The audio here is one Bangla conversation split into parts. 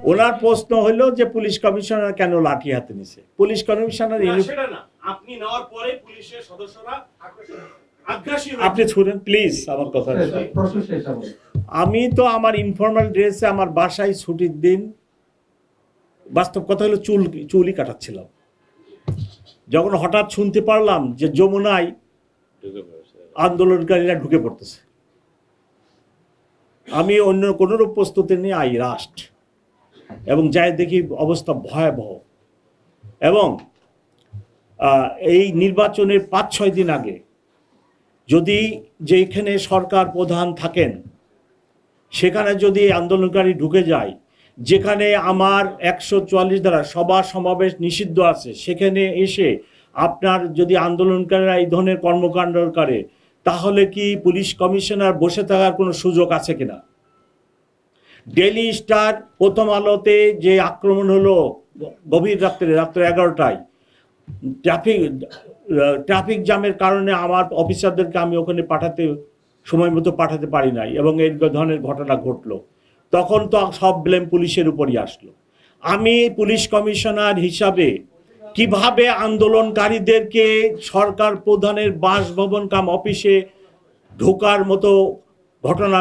ওনার প্রশ্ন হলো যে পুলিশ কমিশনার কেন লাঠি হাতে নিছে। পুলিশ কমিশনার সেটা না, আপনি নেওয়ার পরে পুলিশের সদস্যরা আগ্রাসী আপনি শুনেন প্লিজ আমার কথা। আমি তো আমার ইনফর্মাল ড্রেসে আমার বাসায় ছুটির দিন, বাস্তব কথা হলো চুলই কাটাচ্ছিলাম, যখন হঠাৎ শুনতে পারলাম যে যমুনায় আন্দোলনকারীরা ঢুকে পড়তেছে, আমি অন্য কোনোরূপ প্রস্তুতি নিয়ে আই রাস্ট, এবং যাই দেখি অবস্থা ভয়াবহ। এবং এই নির্বাচনের 5-6 দিন আগে যদি যেখানে সরকার প্রধান থাকেন সেখানে যদি আন্দোলনকারী ঢুকে যায়, যেখানে আমার 144 দ্বারা সভা সমাবেশ নিষিদ্ধ আছে, সেখানে এসে আপনার যদি আন্দোলনকারীরা এই ধরনের কর্মকাণ্ড করে, তাহলে কি পুলিশ কমিশনার বসে থাকার কোনো সুযোগ আছে কিনা? ডেইলি স্টার, প্রথম আলোতে যে আক্রমণ হলো গভীর রাত্রে 11টায়, ট্রাফিক জ্যামের কারণে আমার অফিসারদেরকে আমি ওখানে সময় মতো পাঠাতে পারি নাই, এবং এই ধরনের ঘটনা ঘটলো, তখন তো সব ব্লেম পুলিশের উপরই আসলো। আমি পুলিশ কমিশনার হিসাবে কিভাবে আন্দোলনকারীদেরকে সরকার প্রধানের বাসভবন কাম অফিসে ঢোকার মতো ঘটনা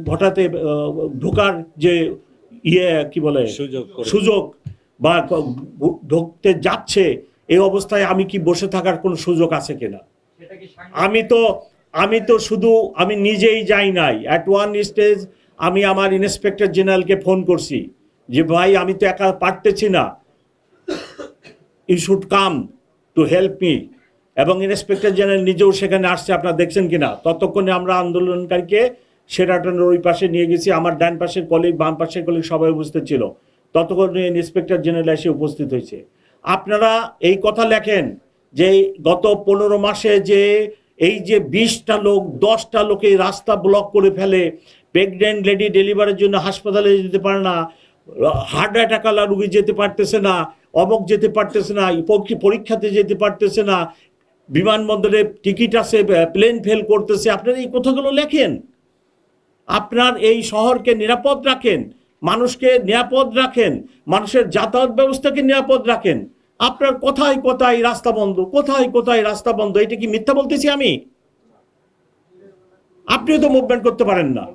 ঘটাতে ঢোকার যে কি বলে সুযোগ বা ঢুকতে যাচ্ছে, এই অবস্থায় আমি কি বসে থাকার কোনো সুযোগ আছে কিনা? আমি তো শুধু আমি নিজেই যাই নাই, অ্যাট ওয়ান স্টেজ আমি আমার ইন্সপেক্টর জেনারেলকে ফোন করছি যে ভাই আমি তো একা পারতেছি না, you should come to help me, এবং ইন্সপেক্টর জেনারেল নিজেও সেখানে আসছে, আপনারা দেখছেন কিনা। ততক্ষণে আমরা আন্দোলনকারীকে শেরাটনের ওই পাশে নিয়ে গেছি, আমার ডান পাশের কলিগ বাম পাশের কলিগ সবাই উপস্থিত ছিল, ততক্ষণে ইন্সপেক্টর জেনারেল এসে উপস্থিত হয়েছে। আপনারা এই কথা লেখেন যে গত 15 মাসে যে এই যে 20টা লোক 10টা লোকে রাস্তা ব্লক করে ফেলে, প্রেগনেন্ট লেডি ডেলিভারির জন্য হাসপাতালে যেতে পারে না, হার্ট অ্যাটাকালা রুগী যেতে পারতেছে না, অমক যেতে পারতেছে না, পরীক্ষাতে যেতে পারতেছে না, বিমানবন্দরে টিকিট আছে, প্লেন ফেল করতেছে, আপনারা এই কথাগুলো লেখেন। আপনার এই শহরকে নিরাপদ রাখেন, মানুষকে নিরাপদ রাখেন, মানুষের যাতায়াত ব্যবস্থাকে নিরাপদ রাখেন। আপনার কোথায় কোথায় রাস্তা বন্ধ, কোথায় কোথায় রাস্তা বন্ধ, এটা কি মিথ্যা বলতেছি আমি? আপনিও তো মুভমেন্ট করতে পারেন না।